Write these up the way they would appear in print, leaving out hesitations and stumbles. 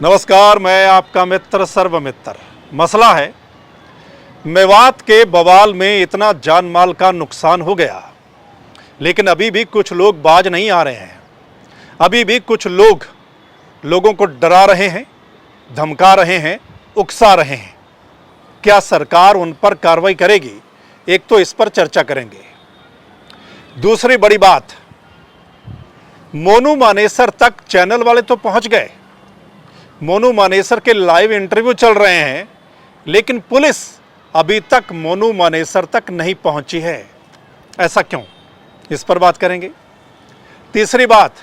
नमस्कार, मैं आपका मित्र सर्वमित्र। मसला है, मेवात के बवाल में इतना जान माल का नुकसान हो गया, लेकिन अभी भी कुछ लोग बाज नहीं आ रहे हैं। अभी भी कुछ लोग लोगों को डरा रहे हैं, धमका रहे हैं, उकसा रहे हैं। क्या सरकार उन पर कार्रवाई करेगी? एक तो इस पर चर्चा करेंगे। दूसरी बड़ी बात, मोनू मानेसर तक चैनल वाले तो पहुंच गए, मोनू मानेसर के लाइव इंटरव्यू चल रहे हैं, लेकिन पुलिस अभी तक मोनू मानेसर तक नहीं पहुंची है। ऐसा क्यों? इस पर बात करेंगे। तीसरी बात,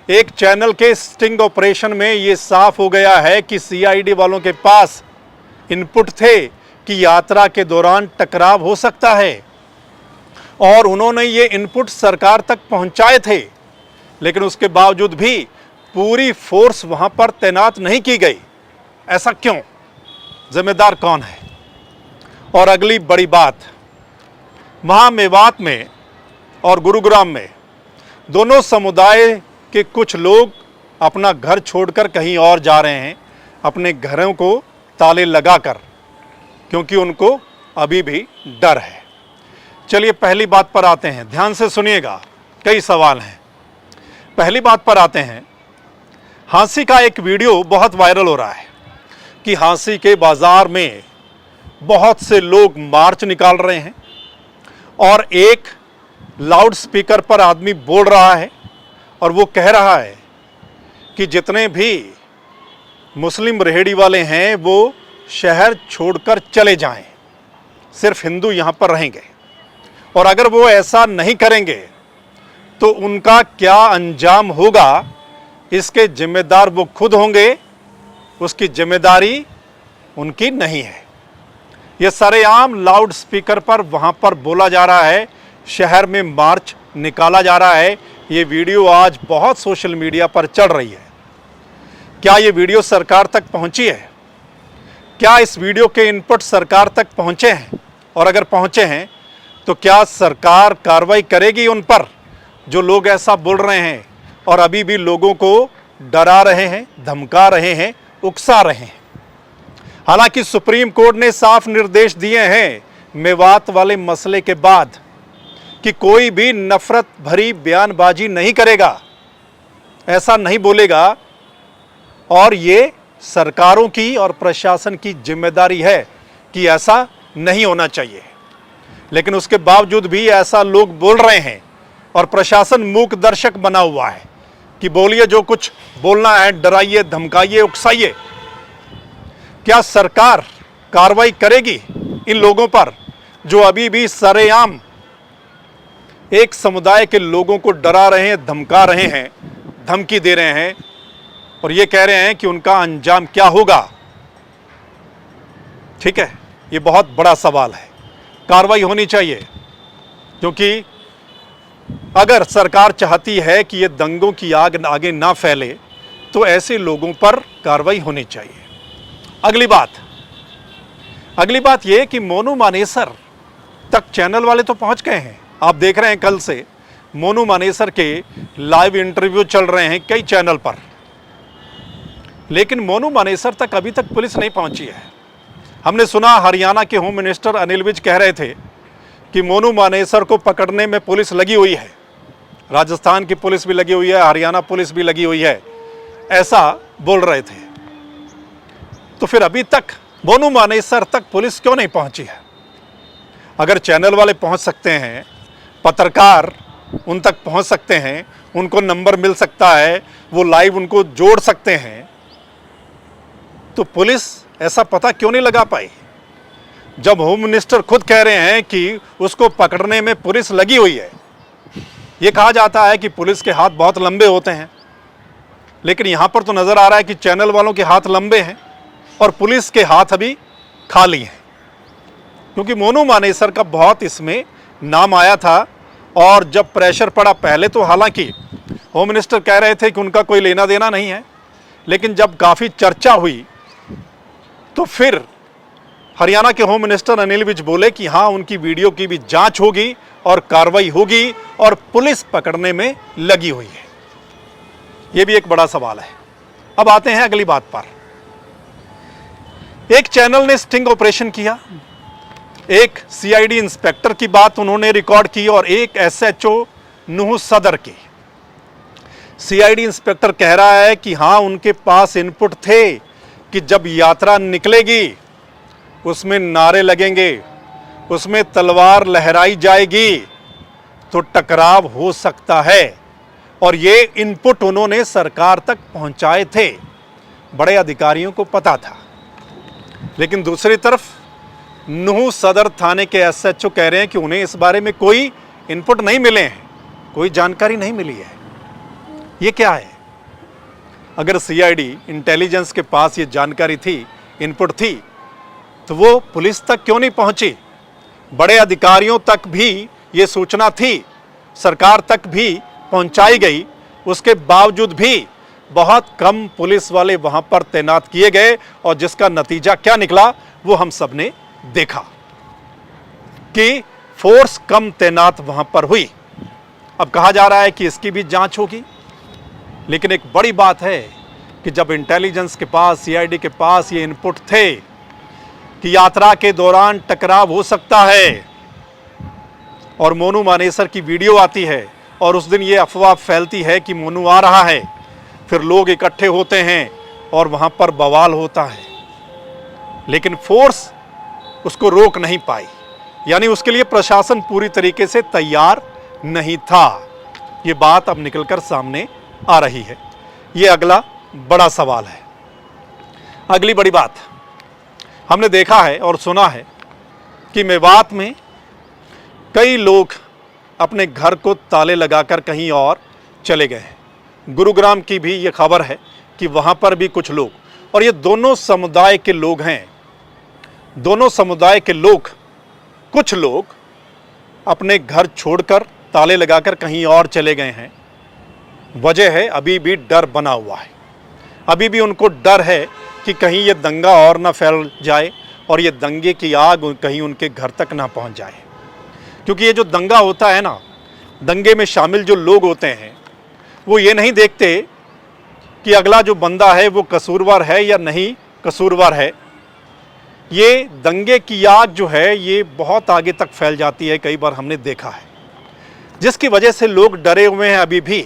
एक चैनल के स्टिंग ऑपरेशन में यह साफ हो गया है कि सीआईडी वालों के पास इनपुट थे कि यात्रा के दौरान टकराव हो सकता है, और उन्होंने ये इनपुट सरकार तक पहुंचाए थे, लेकिन उसके बावजूद भी पूरी फोर्स वहां पर तैनात नहीं की गई। ऐसा क्यों? जिम्मेदार कौन है? और अगली बड़ी बात, वहां मेवात में और गुरुग्राम में दोनों समुदाय के कुछ लोग अपना घर छोड़कर कहीं और जा रहे हैं, अपने घरों को ताले लगाकर, क्योंकि उनको अभी भी डर है। चलिए पहली बात पर आते हैं, ध्यान से सुनिएगा, कई सवाल हैं। पहली बात पर आते हैं, झांसी का एक वीडियो बहुत वायरल हो रहा है कि झांसी के बाजार में बहुत से लोग मार्च निकाल रहे हैं और एक लाउड स्पीकर पर आदमी बोल रहा है और वो कह रहा है कि जितने भी मुस्लिम रेहड़ी वाले हैं वो शहर छोड़कर चले जाएं, सिर्फ हिंदू यहां पर रहेंगे, और अगर वो ऐसा नहीं करेंगे तो उनका क्या अंजाम होगा, इसके जिम्मेदार वो खुद होंगे, उसकी जिम्मेदारी उनकी नहीं है। यह सरेआम लाउड स्पीकर पर वहां पर बोला जा रहा है, शहर में मार्च निकाला जा रहा है। ये वीडियो आज बहुत सोशल मीडिया पर चल रही है। क्या ये वीडियो सरकार तक पहुंची है? क्या इस वीडियो के इनपुट सरकार तक पहुंचे हैं? और अगर पहुंचे हैं तो क्या सरकार कार्रवाई करेगी उन पर जो लोग ऐसा बोल रहे हैं और अभी भी लोगों को डरा रहे हैं, धमका रहे हैं, उकसा रहे हैं? हालांकि सुप्रीम कोर्ट ने साफ निर्देश दिए हैं मेवात वाले मसले के बाद कि कोई भी नफरत भरी बयानबाजी नहीं करेगा, ऐसा नहीं बोलेगा, और ये सरकारों की और प्रशासन की जिम्मेदारी है कि ऐसा नहीं होना चाहिए। लेकिन उसके बावजूद भी ऐसा लोग बोल रहे हैं और प्रशासन मूक दर्शक बना हुआ है कि बोलिए जो कुछ बोलना है, डराइए, धमकाइए, उकसाइए। क्या सरकार कार्रवाई करेगी इन लोगों पर जो अभी भी सरेआम एक समुदाय के लोगों को डरा रहे हैं, धमका रहे हैं, धमकी दे रहे हैं और ये कह रहे हैं कि उनका अंजाम क्या होगा? ठीक है, ये बहुत बड़ा सवाल है। कार्रवाई होनी चाहिए, क्योंकि अगर सरकार चाहती है कि ये दंगों की आग आगे ना फैले तो ऐसे लोगों पर कार्रवाई होनी चाहिए। अगली बात ये कि मोनू मानेसर तक चैनल वाले तो पहुंच गए हैं। आप देख रहे हैं कल से मोनू मानेसर के लाइव इंटरव्यू चल रहे हैं कई चैनल पर, लेकिन मोनू मानेसर तक अभी तक पुलिस नहीं पहुंची है। हमने सुना हरियाणा के होम मिनिस्टर अनिल विज कह रहे थे कि मोनू मानेसर को पकड़ने में पुलिस लगी हुई है, राजस्थान की पुलिस भी लगी हुई है, हरियाणा पुलिस भी लगी हुई है, ऐसा बोल रहे थे। तो फिर अभी तक मोनू मानेसर तक पुलिस क्यों नहीं पहुंची है? अगर चैनल वाले पहुंच सकते हैं, पत्रकार उन तक पहुंच सकते हैं, उनको नंबर मिल सकता है, वो लाइव उनको जोड़ सकते हैं, तो पुलिस ऐसा पता क्यों नहीं लगा पाई? जब होम मिनिस्टर खुद कह रहे हैं कि उसको पकड़ने में पुलिस लगी हुई है। ये कहा जाता है कि पुलिस के हाथ बहुत लंबे होते हैं, लेकिन यहां पर तो नजर आ रहा है कि चैनल वालों के हाथ लंबे हैं और पुलिस के हाथ अभी खाली हैं, क्योंकि मोनू मानेसर का बहुत इसमें नाम आया था। और जब प्रेशर पड़ा, पहले तो हालांकि होम मिनिस्टर कह रहे थे कि उनका कोई लेना देना नहीं है, लेकिन जब काफ़ी चर्चा हुई तो फिर हरियाणा के होम मिनिस्टर अनिल विज बोले कि हाँ, उनकी वीडियो की भी जांच होगी और कार्रवाई होगी और पुलिस पकड़ने में लगी हुई है। ये भी एक बड़ा सवाल है। अब आते हैं अगली बात पर। एक चैनल ने स्टिंग ऑपरेशन किया, एक सीआईडी इंस्पेक्टर की बात उन्होंने रिकॉर्ड की और एक एसएचओ नूह सदर की। सीआईडी इंस्पेक्टर कह रहा है कि हां उनके पास इनपुट थे कि जब यात्रा निकलेगी उसमें नारे लगेंगे, उसमें तलवार लहराई जाएगी तो टकराव हो सकता है, और ये इनपुट उन्होंने सरकार तक पहुंचाए थे, बड़े अधिकारियों को पता था। लेकिन दूसरी तरफ नूह सदर थाने के एसएचओ कह रहे हैं कि उन्हें इस बारे में कोई इनपुट नहीं मिले हैं, कोई जानकारी नहीं मिली है। ये क्या है? अगर सीआईडी इंटेलिजेंस के पास ये जानकारी थी, इनपुट थी, तो वो पुलिस तक क्यों नहीं पहुंची? बड़े अधिकारियों तक भी ये सूचना थी, सरकार तक भी पहुंचाई गई, उसके बावजूद भी बहुत कम पुलिस वाले वहां पर तैनात किए गए, और जिसका नतीजा क्या निकला वो हम सब ने देखा कि फोर्स कम तैनात वहां पर हुई। अब कहा जा रहा है कि इसकी भी जांच होगी, लेकिन एक बड़ी बात है कि जब इंटेलिजेंस के पास, सीआईडी के पास ये इनपुट थे कि यात्रा के दौरान टकराव हो सकता है, और मोनू मानेसर की वीडियो आती है और उस दिन ये अफवाह फैलती है कि मोनू आ रहा है, फिर लोग इकट्ठे होते हैं और वहां पर बवाल होता है, लेकिन फोर्स उसको रोक नहीं पाई, यानी उसके लिए प्रशासन पूरी तरीके से तैयार नहीं था। ये बात अब निकलकर सामने आ रही है। ये अगला बड़ा सवाल है। अगली बड़ी बात, हमने देखा है और सुना है कि मेवात में कई लोग अपने घर को ताले लगाकर कहीं और चले गए हैं। गुरुग्राम की भी ये खबर है कि वहाँ पर भी कुछ लोग, और ये दोनों समुदाय के लोग हैं, दोनों समुदाय के लोग, कुछ लोग अपने घर छोड़कर ताले लगाकर कहीं और चले गए हैं। वजह है अभी भी डर बना हुआ है, अभी भी उनको डर है कि कहीं ये दंगा और ना फैल जाए और ये दंगे की आग कहीं उनके घर तक ना पहुंच जाए। क्योंकि ये जो दंगा होता है ना, दंगे में शामिल जो लोग होते हैं वो ये नहीं देखते कि अगला जो बंदा है वो कसूरवार है या नहीं कसूरवार है। ये दंगे की आग जो है ये बहुत आगे तक फैल जाती है, कई बार हमने देखा है, जिसकी वजह से लोग डरे हुए हैं अभी भी,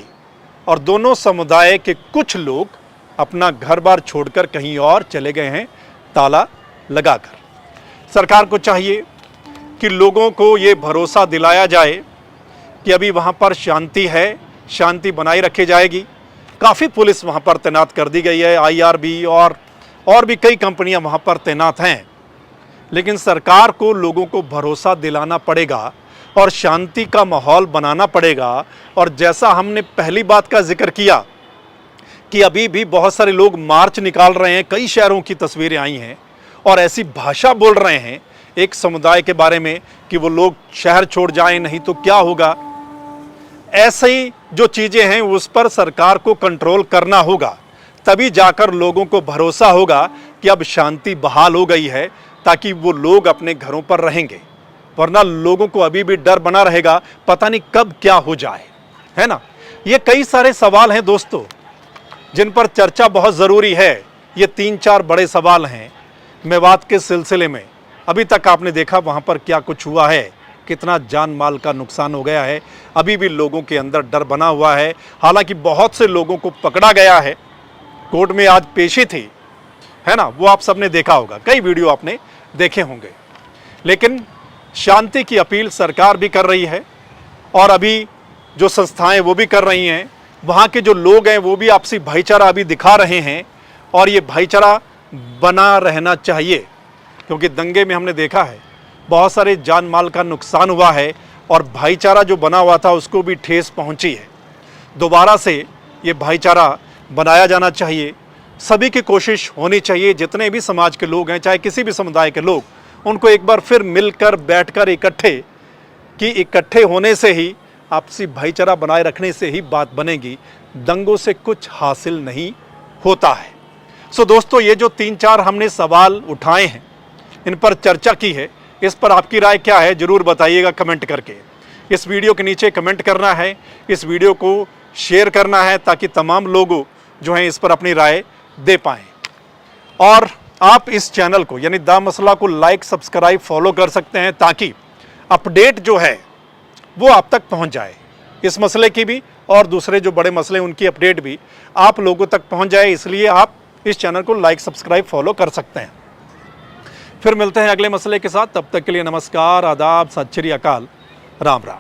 और दोनों समुदाय के कुछ लोग अपना घर बार छोड़कर कहीं और चले गए हैं ताला लगाकर। सरकार को चाहिए कि लोगों को ये भरोसा दिलाया जाए कि अभी वहाँ पर शांति है, शांति बनाई रखी जाएगी। काफ़ी पुलिस वहाँ पर तैनात कर दी गई है, आईआरबी और भी कई कंपनियाँ वहाँ पर तैनात हैं, लेकिन सरकार को लोगों को भरोसा दिलाना पड़ेगा और शांति का माहौल बनाना पड़ेगा। और जैसा हमने पहली बात का जिक्र किया कि अभी भी बहुत सारे लोग मार्च निकाल रहे हैं, कई शहरों की तस्वीरें आई हैं और ऐसी भाषा बोल रहे हैं एक समुदाय के बारे में कि वो लोग शहर छोड़ जाएं, नहीं तो क्या होगा। ऐसी जो चीज़ें हैं उस पर सरकार को कंट्रोल करना होगा, तभी जाकर लोगों को भरोसा होगा कि अब शांति बहाल हो गई है, ताकि वो लोग अपने घरों पर रहेंगे। वरना लोगों को अभी भी डर बना रहेगा, पता नहीं कब क्या हो जाए, है ना। ये कई सारे सवाल हैं दोस्तों जिन पर चर्चा बहुत ज़रूरी है। ये 3-4 बड़े सवाल हैं मेवात के सिलसिले में। अभी तक आपने देखा वहाँ पर क्या कुछ हुआ है, कितना जान माल का नुकसान हो गया है, अभी भी लोगों के अंदर डर बना हुआ है। हालांकि बहुत से लोगों को पकड़ा गया है, कोर्ट में आज पेशी थी, है ना, वो आप सबने देखा होगा, कई वीडियो आपने देखे होंगे। लेकिन शांति की अपील सरकार भी कर रही है और अभी जो संस्थाएं वो भी कर रही हैं, वहाँ के जो लोग हैं वो भी आपसी भाईचारा अभी दिखा रहे हैं, और ये भाईचारा बना रहना चाहिए। क्योंकि दंगे में हमने देखा है बहुत सारे जान माल का नुकसान हुआ है और भाईचारा जो बना हुआ था उसको भी ठेस पहुंची है। दोबारा से ये भाईचारा बनाया जाना चाहिए, सभी की कोशिश होनी चाहिए, जितने भी समाज के लोग हैं, चाहे किसी भी समुदाय के लोग, उनको एक बार फिर मिलकर बैठकर इकट्ठे होने से ही, आपसी भाईचारा बनाए रखने से ही बात बनेगी। दंगों से कुछ हासिल नहीं होता है। सो दोस्तों, ये जो 3-4 हमने सवाल उठाए हैं, इन पर चर्चा की है, इस पर आपकी राय क्या है ज़रूर बताइएगा कमेंट करके। इस वीडियो के नीचे कमेंट करना है, इस वीडियो को शेयर करना है, ताकि तमाम लोग जो हैं इस पर अपनी राय दे पाएं। और आप इस चैनल को यानी द मसला को लाइक, सब्सक्राइब, फॉलो कर सकते हैं ताकि अपडेट जो है वो आप तक पहुंच जाए। इस मसले की भी और दूसरे जो बड़े मसले उनकी अपडेट भी आप लोगों तक पहुंच जाए, इसलिए आप इस चैनल को लाइक, सब्सक्राइब, फॉलो कर सकते हैं। फिर मिलते हैं अगले मसले के साथ, तब तक के लिए नमस्कार, आदाब, सत श्री अकाल, राम राम।